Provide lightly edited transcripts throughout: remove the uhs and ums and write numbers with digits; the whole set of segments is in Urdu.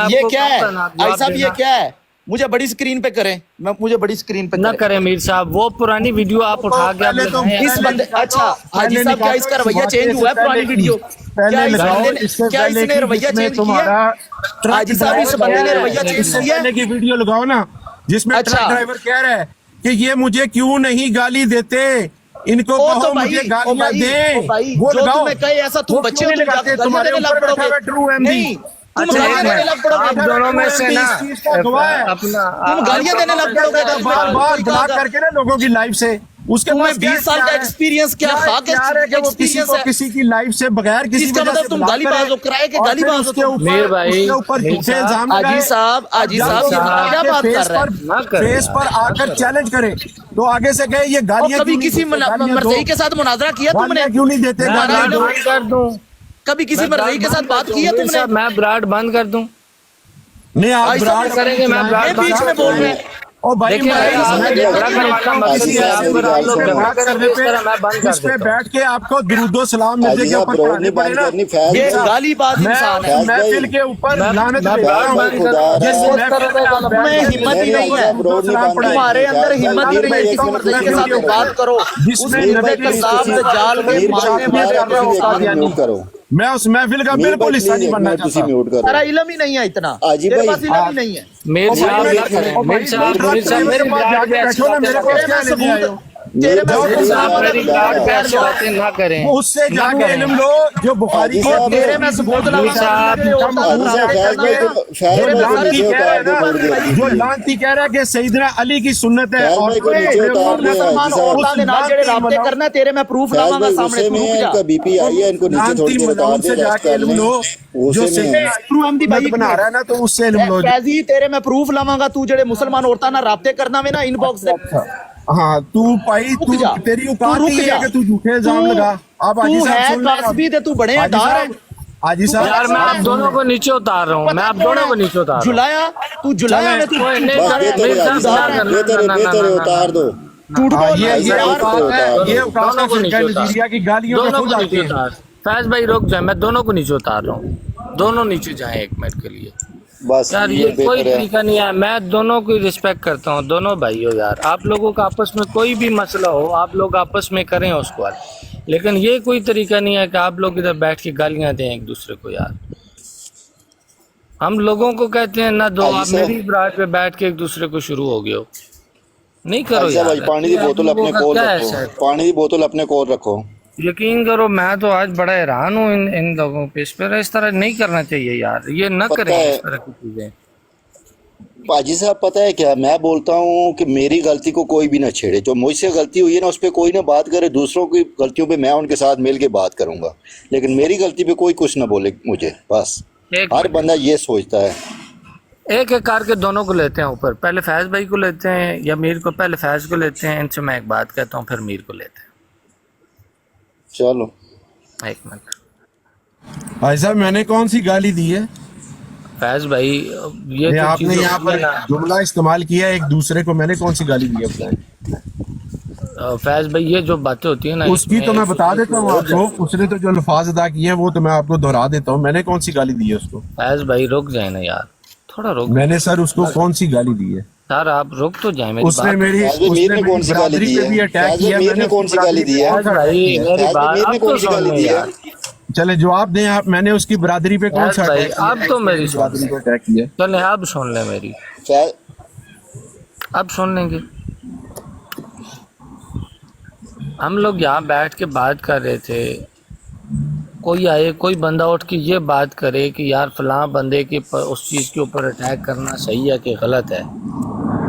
یہ کیا ہے بھائی صاحب، یہ کیا ہے؟ مجھے بڑی سکرین پہ کریں، مجھے بڑی سکرین پہ نہ کریں میر صاححب، وہ پرانی ویڈیو آپ اٹھا کے آپ اس بندے، اچھا حاجی صاحب کیا اس کا رویہ چینج ہوا ہے؟ پرانی ویڈیو کیا اس نے رویہ چینج کیا؟ حاجی صاحب اس بندے نے رویہ چینج کیا ہے؟ کی ویڈیو لگاؤ نا جس میں ٹرک ڈرائیور کہہ رہا ہے کہ یہ مجھے کیوں نہیں گالی دیتے، ان کو کہو مجھے گالیاں دیں، وہ جو لگاؤ۔ تمہیں کہے ایسا تم بچے ہو، تم جا کے گالیاں دینے لگ پڑو گے؟ نہیں، تم گالیاں دینے لگ پڑو آپ گے، دونوں میں سے نا تم گالیاں دینے لگ پڑو گے بار بار بلاک کر کے نا لوگوں کی لائف سے، اس کے تمہیں پاس 20 سال کا ایکسپیرینس کیا خاک ایکسپیرینس ہے؟ کسی کی لائف سے بغیر کسی اس کا مطلب تم گالی باز ہو، کرائے کے گالی باز ہو تم۔ میر بھائی، اس کے اوپر جھوٹے الزام حاجی صاحب یہ کیا بات کر رہے ہیں؟ فیس پر آ کر چیلنج کرے تو آگے سے کہے یہ اور گالیاں کبھی کسی مرضی کے ساتھ مناظرہ کیا تم نے؟ کیوں نہیں دیتے بند کر دوں؟ کبھی کسی مرضی کے ساتھ بات کی ہے تم نے؟ میں براڈ بند کر دوں؟ نہیں آپ ایسا براڈ کریں گے، میں براڈ یہ بیچ میں بول رہے ہیں۔ او بھائی دیکھیں اس پہ بیٹھ کے آپ کو درود و سلام مرزے کے اوپر پڑھانے پڑے نا، یہ گالی باز انسان ہے، محفل کے اوپر لعنت تمہیں ہمت ہی نہیں ہے، تمہارے اندر ہمت ہی نہیں ہے کسی مرضی کے ساتھ بات کرو، اس مرضی کے ساتھ جال میں مارنے میں کر رہے ہو قادیانی۔ میں اس محفل کا بالکل حصہ نہیں بننا چاہتا، تیرا علم ہی نہیں ہے اتنا، تیرے پاس علم ہی نہیں ہے۔ میر صاحب میرے پاس جا کے بیٹھو نا، میرے پاس کیا لینے آئے ہو؟ نہ کریں، اس سے جا کے علم لو جو بخاری کی تیرے میں ثبوت جو لانتی کہہ رہا ہے کہ سیدنا علی کی سنت ہے اور رابطے کرنا تیرے میں پروف لاؤں گا سامنے، سے جا کے علم لو جو سنت بنا رہا ہے نا، تو اس سے علم لو۔ تیرے میں پروف لاواں گا، تو جڑے مسلمان عورتاں نال رابطے کرنا میں نا ان باکس ہاں تو پائی تیری اوقات نہیں ہے کہ تو جھوٹے الزام لگا۔ اب حاجی صاحب سن لیں، تو بڑے ہیں ڈار ہیں حاجی یار صاحب میں آپ دونوں کو نیچے اتار رہا ہوں، میں آپ دونوں کو نیچے اتار رہا ہوں۔ جلایا تو جلایا میں اتار دو، یہ اوقات ہے فرقہ نظیریہ کی گالیوں میں خود آتے ہیں۔ فیض بھائی رک جائیں، میں دونوں کو نیچے اتار رہا ہوں، دونوں نیچے جائیں ایک منٹ کے لیے۔ بس یار یہ کوئی طریقہ نہیں ہے، میں دونوں کی رسپیکٹ کرتا ہوں، دونوں بھائی ہو یار، آپ لوگوں کا آپس میں کوئی بھی مسئلہ ہو آپ لوگ آپس میں کریں اس کو حل، لیکن یہ کوئی طریقہ نہیں ہے کہ آپ لوگ ادھر بیٹھ کے گالیاں دیں ایک دوسرے کو۔ یار ہم لوگوں کو کہتے ہیں نہ دو، آپ میری برات پہ بیٹھ کے ایک دوسرے کو شروع ہو گئے ہو، نہیں کرو یار۔ پانی کی بوتل اپنے کول رکھو، پانی کی بوتل اپنے کول رکھو۔ یقین کرو میں تو آج بڑا حیران ہوں ان لوگوں پہ، اس طرح نہیں کرنا چاہیے یار، یہ نہ کریں اس طرح کی چیزیں۔ حاجی صاحب پتہ ہے کیا میں بولتا ہوں کہ میری غلطی کو کوئی بھی نہ چھیڑے، جو مجھ سے غلطی ہوئی ہے نا اس پہ کوئی نہ بات کرے، دوسروں کی غلطیوں پہ میں ان کے ساتھ مل کے بات کروں گا، لیکن میری غلطی پہ کوئی کچھ نہ بولے مجھے، بس ہر بندہ یہ سوچتا ہے۔ ایک ایک کر کے دونوں کو لیتے ہیں اوپر، پہلے فیض بھائی کو لیتے ہیں یا میر کو، پہلے فیض کو لیتے ہیں، ان سے میں ایک بات کہتا ہوں پھر میر کو لیتے ہیں۔ چلو ایک منٹ بھائی صاحب میں نے کون سی گالی دی ہے؟ فیض بھائی یہ آپ نے یہاں پر جملہ استعمال کیا ایک دوسرے کو، میں نے کون سی گالی دی ہے؟ فیض بھائی یہ جو باتیں ہوتی ہیں نا اس کی تو میں بتا دیتا ہوں آپ کو، اس نے تو جو الفاظ ادا کیے ہیں وہ تو میں آپ کو دہرا دیتا ہوں، میں نے کون سی گالی دی ہے اس کو؟ فیض بھائی رک جائیں نا یار، تھوڑا رک، میں نے سر اس کو کون سی گالی دی ہے؟ سر آپ رک تو جائیں، اس نے میری برادری پہ بھی اٹیک کیا، میں نے کون سی گالی دی ہے؟ میری بات کون سی گالی دی ہے؟ چلے جواب دیں آپ، میں نے اس کی برادری پہ کون سا اٹیک کیا؟ اب تو میری برادری پہ اٹیک کیا، چلیں اب سن لیں میری، اب سن لیں گے۔ ہم لوگ یہاں بیٹھ کے بات کر رہے تھے، کوئی آئے کوئی بندہ اٹھ کے یہ بات کرے کہ یار فلاں بندے کے اس چیز کے اوپر اٹیک کرنا صحیح ہے کہ غلط ہے،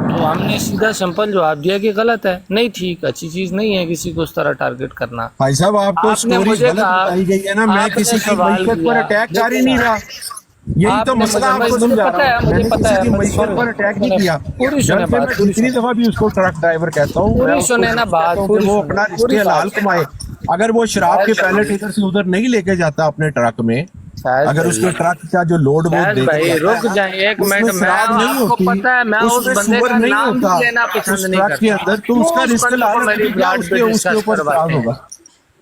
تو ہم نے سیدھا سمپل جواب دیا کہ غلط ہے، نہیں ٹھیک، اچھی چیز نہیں ہے کسی کو اس طرح ٹارگٹ کرنا۔ بھائی صاحب آپ کو سٹوری غلط بتائی گئی ہے نا، میں کسی کی معیشت پر اٹیک کر ہی نہیں رہا، یہی تو مسئلہ آپ کو سمجھا رہا ہوں، میں نے کسی کی معیشت پر اٹیک نہیں کیا، جبکہ میں جتنی دفعہ بھی اس کو ٹرک ڈرائیور کہتا ہوں وہ اپنا رشتے حلال کمائے، اگر وہ شراب کے پیلٹ ادھر سے ادھر نہیں لے کے جاتا اپنے ٹرک میں، اگر اس کے ٹرک کا جو لوڈ وہ رک جائیں ایک منٹ، شراب نہیں ہوتی، اس میں سور نہیں ہوتا اس ٹرک کے اندر، تو اس کا رشتے حلال اس کے اوپر اعتراض ہوگا۔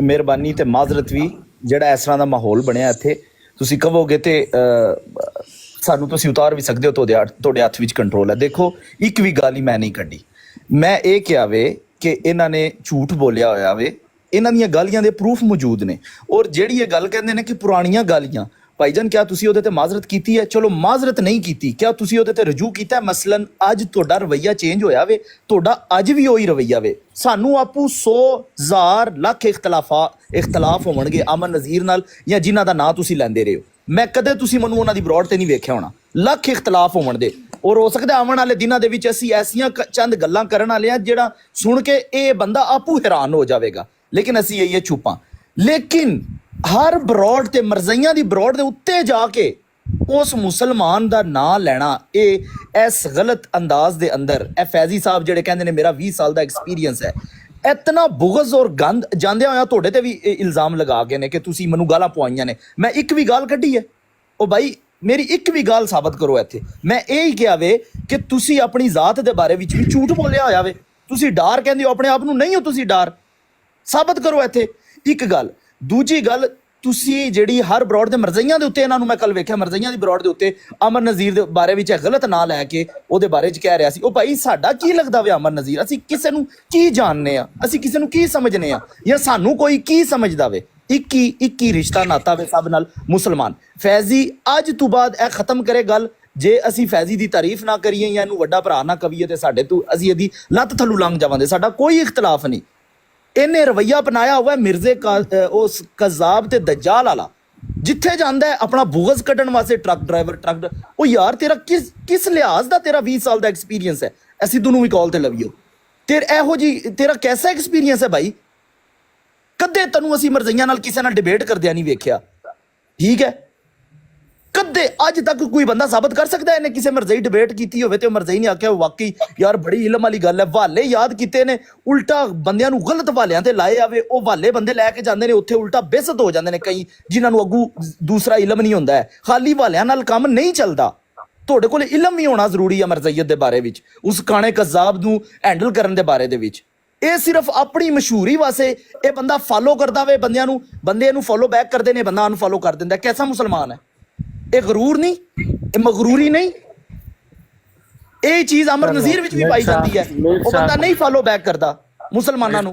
ਮਿਹਰਬਾਨੀ ਤੇ ਮਾਜ਼ਰਤ ਵੀ, ਜਿਹੜਾ ਇਸ ਤਰ੍ਹਾਂ ਦਾ ਮਾਹੌਲ ਬਣਿਆ ਇੱਥੇ, ਤੁਸੀਂ ਕਹੋਗੇ ਤੇ ਸਾਨੂੰ ਤੁਸੀਂ ਉਤਾਰ ਵੀ ਸਕਦੇ ਹੋ, ਤੁਹਾਡੇ ਹੱਥ ਵਿੱਚ ਕੰਟਰੋਲ ਹੈ। ਦੇਖੋ, ਇੱਕ ਵੀ ਗਾਲੀ ਮੈਂ ਨਹੀਂ ਕੱਢੀ। ਮੈਂ ਇਹ ਕਿਹਾ ਵੇ ਕਿ ਇਹਨਾਂ ਨੇ ਝੂਠ ਬੋਲਿਆ ਹੋਇਆ ਵੇ, ਇਹਨਾਂ ਦੀਆਂ ਗਾਲੀਆਂ ਦੇ ਪ੍ਰੂਫ ਮੌਜੂਦ ਨੇ। ਔਰ ਜਿਹੜੀ ਇਹ ਗੱਲ ਕਹਿੰਦੇ ਨੇ ਕਿ ਪੁਰਾਣੀਆਂ ਗਾਲੀਆਂ, ਭਾਈਜਾਨ ਕਿਆ ਤੁਸੀਂ ਉਹਦੇ ਤੇ ਮਾਜ਼ਰਤ ਕੀਤੀ ਹੈ? ਚਲੋ ਮਾਜ਼ਰਤ ਨਹੀਂ ਕੀਤੀ, ਕਿਆ ਤੁਸੀਂ ਉਹਦੇ ਤੇ ਰਜੂ ਕੀਤਾ? ਮਸਲਨ ਅੱਜ ਤੁਹਾਡਾ ਰਵੱਈਆ ਚੇਂਜ ਹੋਇਆ ਵੇ, ਤੁਹਾਡਾ ਅੱਜ ਵੀ ਉਹੀ ਰਵੱਈਆ ਵੇ। ਸਾਨੂੰ ਆਪੂ 100,000 ਲੱਖ ਇਖਤਲਾਫ ਹੋਣਗੇ ਅਮਨ ਨਜ਼ੀਰ ਨਾਲ, ਜਾਂ ਜਿਨ੍ਹਾਂ ਦਾ ਨਾਂ ਤੁਸੀਂ ਲੈਂਦੇ ਰਹੇ ਹੋ। ਮੈਂ ਕਦੇ ਤੁਸੀਂ ਮੈਨੂੰ ਉਹਨਾਂ ਦੀ ਬਰੋਡ ਤੇ ਨਹੀਂ ਵੇਖਿਆ ਹੋਣਾ। ਲੱਖ ਇਖਤਲਾਫ ਹੋਣ ਦੇ, ਔਰ ਹੋ ਸਕਦਾ ਆਉਣ ਵਾਲੇ ਦਿਨਾਂ ਦੇ ਵਿੱਚ ਅਸੀਂ ਐਸੀਆਂ ਚੰਦ ਗੱਲਾਂ ਕਰਨ ਵਾਲੇ ਆ ਜਿਹੜਾ ਸੁਣ ਕੇ ਇਹ ਬੰਦਾ ਆਪੂ ਹੈਰਾਨ ਹੋ ਜਾਵੇਗਾ, ਲੇਕਿਨ ਅਸੀਂ ਇਹ ਛੁਪਾਂ। ਲੇਕਿਨ ਹਰ ਬਰੋਡ ਤੇ ਮਰਜ਼ਈਆਂ ਦੀ ਬਰੋਡ ਦੇ ਉੱਤੇ ਜਾ ਕੇ ਉਸ ਮੁਸਲਮਾਨ ਦਾ ਨਾਂ ਲੈਣਾ, ਇਹ ਇਸ ਗਲਤ ਅੰਦਾਜ਼ ਦੇ ਅੰਦਰ, ਇਹ ਫੈਜ਼ੀ ਸਾਹਿਬ ਜਿਹੜੇ ਕਹਿੰਦੇ ਨੇ ਮੇਰਾ 20 ਸਾਲ ਦਾ ਐਕਸਪੀਰੀਅੰਸ ਹੈ, ਇਤਨਾ ਬੁਗਜ਼ ਔਰ ਗੰਦ ਜਾਂਦਿਆਂ ਹੋਇਆ ਤੁਹਾਡੇ ਤੇ ਵੀ ਇਲਜ਼ਾਮ ਲਗਾ ਗਏ ਨੇ ਕਿ ਤੁਸੀਂ ਮੈਨੂੰ ਗਾਲਾਂ ਪਵਾਈਆਂ ਨੇ। ਮੈਂ ਇੱਕ ਵੀ ਗਾਲ ਕੱਢੀ ਹੈ? ਉਹ ਬਾਈ ਮੇਰੀ ਇੱਕ ਵੀ ਗੱਲ ਸਾਬਤ ਕਰੋ ਇੱਥੇ। ਮੈਂ ਇਹ ਹੀ ਕਿਹਾ ਵੇ ਕਿ ਤੁਸੀਂ ਆਪਣੀ ਜ਼ਾਤ ਦੇ ਬਾਰੇ ਵਿੱਚ ਵੀ ਝੂਠ ਬੋਲਿਆ ਹੋਇਆ ਵੇ। ਤੁਸੀਂ ਡਾਰ ਕਹਿੰਦੇ ਹੋ ਆਪਣੇ ਆਪ ਨੂੰ, ਨਹੀਂ ਹੋ ਤੁਸੀਂ ਡਾਰ, ਸਾਬਤ ਕਰੋ ਇੱਥੇ। ਇੱਕ ਗੱਲ। ਦੂਜੀ ਗੱਲ, ਤੁਸੀਂ ਜਿਹੜੀ ਹਰ ਬਰੋਡ ਦੇ ਮਰਜ਼ਈਆਂ ਦੇ ਉੱਤੇ, ਇਹਨਾਂ ਨੂੰ ਮੈਂ ਕੱਲ ਵੇਖਿਆ ਮਰਜ਼ਈਆਂ ਦੀ ਬਰੋਡ ਦੇ ਉੱਤੇ ਅਮਨ ਨਜ਼ੀਰ ਦੇ ਬਾਰੇ ਵਿੱਚ ਗਲਤ ਨਾਂ ਲੈ ਕੇ ਉਹਦੇ ਬਾਰੇ 'ਚ ਕਹਿ ਰਿਹਾ ਸੀ। ਉਹ ਭਾਈ ਸਾਡਾ ਕੀ ਲੱਗਦਾ ਵੇ ਅਮਨ ਨਜ਼ੀਰ? ਅਸੀਂ ਕਿਸੇ ਨੂੰ ਕੀ ਜਾਣਨੇ ਆ? ਅਸੀਂ ਕਿਸੇ ਨੂੰ ਕੀ ਸਮਝਨੇ ਆ? ਜਾਂ ਸਾਨੂੰ ਕੋਈ ਕੀ ਸਮਝਦਾ ਵੇ? ਇੱਕ ਹੀ ਰਿਸ਼ਤਾ ਨਾਤਾ ਵੇ ਸਭ ਨਾਲ, ਮੁਸਲਮਾਨ। ਫੈਜ਼ੀ ਅੱਜ ਤੋਂ ਬਾਅਦ ਇਹ ਖਤਮ ਕਰੇ ਗੱਲ। ਜੇ ਅਸੀਂ ਫੈਜ਼ੀ ਦੀ ਤਾਰੀਫ ਨਾ ਕਰੀਏ ਜਾਂ ਇਹਨੂੰ ਵੱਡਾ ਭਰਾ ਨਾ ਕਹੀਏ ਤੇ ਸਾਡੇ ਤੋਂ ਅਸੀਂ ਇਹਦੀ ਲੱਤ ਥੱਲੂ ਲੰਘ ਜਾਵਾਂਗੇ। ਸਾਡਾ ਕੋਈ ਇਖਤਲਾਫ ਨਹੀਂ। ਇਹਨੇ ਰਵੱਈਆ ਅਪਣਾਇਆ ਹੋਇਆ ਮਿਰਜ਼ੇ ਉਸ ਕਜ਼ਾਬ ਤੇ ਦਜਾਲ ਵਾਲਾ, ਜਿੱਥੇ ਜਾਂਦਾ ਹੈ ਆਪਣਾ ਬੁਗਜ਼ ਕੱਢਣ ਵਾਸਤੇ। ਟਰੱਕ ਡਰਾਈਵਰ ਉਹ ਯਾਰ ਤੇਰਾ ਕਿਸ ਲਿਹਾਜ਼ ਦਾ ਤੇਰਾ 20 ਸਾਲ ਦਾ ਐਕਸਪੀਰੀਅੰਸ ਹੈ? ਅਸੀਂ ਦੋਨੋਂ ਵੀ ਕਾਲ ਤੇ ਲਵੀਓ ਤੇ ਇਹੋ ਜੀ ਤੇਰਾ ਕੈਸਾ ਐਕਸਪੀਰੀਅੰਸ ਹੈ ਭਾਈ? ਕਦੇ ਤੈਨੂੰ ਅਸੀਂ ਮਰਜ਼ਈਆਂ ਨਾਲ ਕਿਸੇ ਨਾਲ ਡਿਬੇਟ ਕਰਦਿਆਂ ਨਹੀਂ ਵੇਖਿਆ, ਠੀਕ ਹੈ? ਕਦੇ ਅੱਜ ਤੱਕ ਕੋਈ ਬੰਦਾ ਸਾਬਤ ਕਰ ਸਕਦਾ ਇਹਨੇ ਕਿਸੇ ਮਰਜ਼ਈ ਡਿਬੇਟ ਕੀਤੀ ਹੋਵੇ ਤੇ ਉਹ ਮਰਜ਼ਈ ਨੇ ਆਖਿਆ ਵਾਕਈ ਯਾਰ ਬੜੀ ਇਲਮ ਵਾਲੀ ਗੱਲ ਹੈ? ਵਾਲੇ ਯਾਦ ਕੀਤੇ ਨੇ, ਉਲਟਾ ਬੰਦਿਆਂ ਨੂੰ ਗਲਤ ਵਾਲਿਆਂ ਤੇ ਲਾਏ ਆਵੇ। ਉਹ ਵਾਲੇ ਬੰਦੇ ਲੈ ਕੇ ਜਾਂਦੇ ਨੇ ਉੱਥੇ, ਉਲਟਾ ਬੇਇੱਜ਼ਤ ਹੋ ਜਾਂਦੇ ਨੇ ਕਈ, ਜਿਨ੍ਹਾਂ ਨੂੰ ਅੱਗੂ ਦੂਸਰਾ ਇਲਮ ਨਹੀਂ ਹੁੰਦਾ ਹੈ। ਖਾਲੀ ਵਾਲਿਆਂ ਨਾਲ ਕੰਮ ਨਹੀਂ ਚੱਲਦਾ। ਤੁਹਾਡੇ ਕੋਲ ਇਲਮ ਵੀ ਹੋਣਾ ਜ਼ਰੂਰੀ ਹੈ ਮਰਜ਼ਈਅਤ ਦੇ ਬਾਰੇ ਵਿੱਚ, ਉਸ ਕਾਣੇ ਕਜ਼ਾਬ ਨੂੰ ਹੈਂਡਲ ਕਰਨ ਦੇ ਬਾਰੇ ਦੇ ਵਿੱਚ। ਇਹ ਸਿਰਫ ਆਪਣੀ ਮਸ਼ਹੂਰੀ ਵਾਸਤੇ ਇਹ ਬੰਦਾ ਫਾਲੋ ਕਰਦਾ ਵੇ ਬੰਦਿਆਂ ਨੂੰ, ਬੰਦੇ ਇਹਨੂੰ ਫੋਲੋ ਬੈਕ ਕਰਦੇ ਨੇ, ਬੰਦਾ ਅਨਫੋਲੋ ਕਰ ਦਿੰਦਾ। ਕੈਸਾ ਮੁਸਲਮਾਨ ਹੈ ਇਹ? ਗਰੂਰ ਨਹੀਂ, ਇਹ ਮਗਰੂਰੀ ਨਹੀਂ। ਇਹ ਚੀਜ਼ ਅਮਰ ਨਜ਼ੀਰ ਵਿੱਚ ਵੀ ਪਾਈ ਜਾਂਦੀ ਹੈ। ਉਹ ਬੰਦਾ ਨਹੀਂ ਫਾਲੋ ਬੈਕ ਕਰਦਾ ਮੁਸਲਮਾਨਾਂ ਨੂੰ,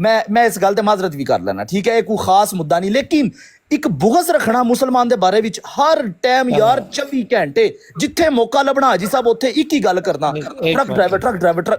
ਮੈਂ ਇਸ ਗੱਲ ਤੇ ਮਾਜ਼ਰਤ ਵੀ ਕਰ ਲੈਣਾ, ਠੀਕ ਹੈ? ਇਹ ਕੋਈ ਖਾਸ ਮੁੱਦਾ ਨਹੀਂ। ਲੇਕਿਨ ਇੱਕ ਬੁਗਜ਼ ਰੱਖਣਾ ਮੁਸਲਮਾਨ ਦੇ ਬਾਰੇ ਵਿੱਚ ਹਰ ਟਾਈਮ ਯਾਰ 24 ਘੰਟੇ ਜਿੱਥੇ ਮੌਕਾ ਲੱਭਣਾ ਹਾਜੀ ਸਾਹਿਬ ਉੱਥੇ ਇੱਕ ਹੀ ਗੱਲ ਕਰਨਾ, ਟਰੱਕ ਡਰਾਈਵਰ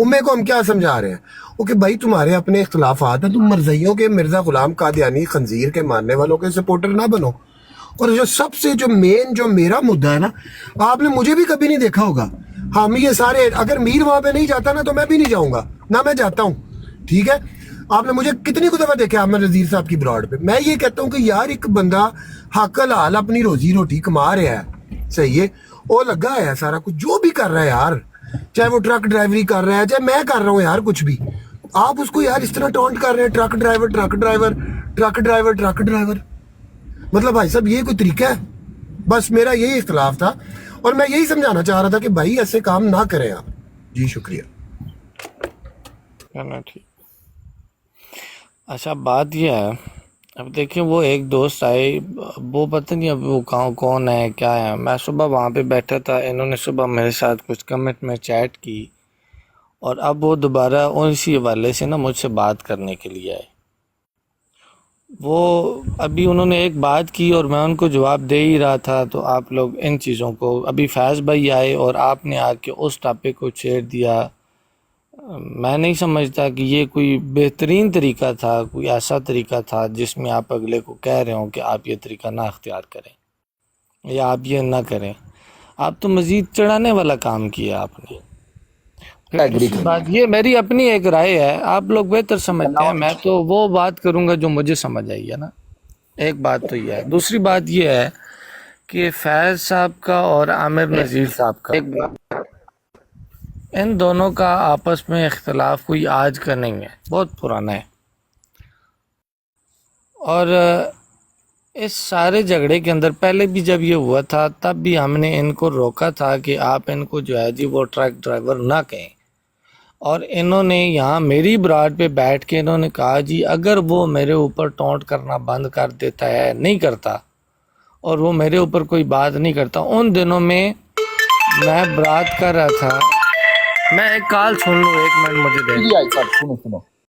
امے کو ہم کیا سمجھا رہے ہیں وہ کہ بھائی تمہارے اپنے اختلافات ہیں، تم مرزائیوں کے، مرزا غلام قادیانی خنزیر کے ماننے والوں کے سپورٹر نہ بنو. اور جو سب سے جو مین جو میرا مدعا ہے نا، آپ نے مجھے بھی کبھی نہیں دیکھا ہوگا، ہم یہ سارے، اگر میر وہاں پہ نہیں جاتا نا تو میں بھی نہیں جاؤں گا، نہ میں جاتا ہوں، ٹھیک ہے. آپ نے مجھے کتنی کو دفعہ دیکھا احمد نذیر صاحب کی براڈ پہ. میں یہ کہتا ہوں کہ یار ایک بندہ حق حلال اپنی روزی روٹی کما رہا ہے، صحیح ہے، وہ لگا ہے سارا کچھ جو بھی کر رہا ہے یار، چاہے وہ ٹرک ڈرائیوری کر رہا ہے، چاہے میں کر رہا ہوں یار، کچھ بھی آپ اس کو یار اس طرح ٹونٹ کر رہے ہیں، truck driver truck driver truck driver truck driver. مطلب بھائی صاحب یہ کوئی طریقہ ہے؟ بس میرا یہی اختلاف تھا اور میں یہی سمجھانا چاہ رہا تھا کہ بھائی ایسے کام نہ کریں آپ. جی شکریہ. ٹھیک. اچھا بات یہ ہے، اب دیکھیں وہ ایک دوست آئے، وہ پتہ نہیں اب وہ کون ہے کیا ہے. میں صبح وہاں پہ بیٹھا تھا، انہوں نے صبح میرے ساتھ کچھ کمنٹ میں چیٹ کی، اور اب وہ دوبارہ اسی حوالے سے نا مجھ سے بات کرنے کے لیے آئے. وہ ابھی انہوں نے ایک بات کی اور میں ان کو جواب دے ہی رہا تھا، تو آپ لوگ ان چیزوں کو، ابھی فیض بھائی آئے اور آپ نے آ کے اس ٹاپک کو چھیڑ دیا. میں نہیں سمجھتا کہ یہ کوئی بہترین طریقہ تھا، کوئی ایسا طریقہ تھا جس میں آپ اگلے کو کہہ رہے ہوں کہ آپ یہ طریقہ نہ اختیار کریں یا آپ یہ نہ کریں. آپ تو مزید چڑھانے والا کام کیا آپ نے. بات یہ میری اپنی ایک رائے ہے، آپ لوگ بہتر سمجھتے ہیں، میں تو وہ بات کروں گا جو مجھے سمجھ آئی ہے نا. ایک بات تو یہ ہے. دوسری بات یہ ہے کہ فیض صاحب کا اور عامر نذیر صاحب کا، ان دونوں کا آپس میں اختلاف کوئی آج کا نہیں ہے، بہت پرانا ہے. اور اس سارے جھگڑے کے اندر پہلے بھی جب یہ ہوا تھا تب بھی ہم نے ان کو روکا تھا کہ آپ ان کو جو ہے جی وہ ٹرک ڈرائیور نہ کہیں. اور انہوں نے یہاں میری براڈ پہ بیٹھ کے انہوں نے کہا جی اگر وہ میرے اوپر ٹونٹ کرنا بند کر دیتا ہے، نہیں کرتا، اور وہ میرے اوپر کوئی بات نہیں کرتا. ان دنوں میں میں برات کر رہا تھا. میں ایک کال سن لوں، ایک منٹ مجھے دے. سنو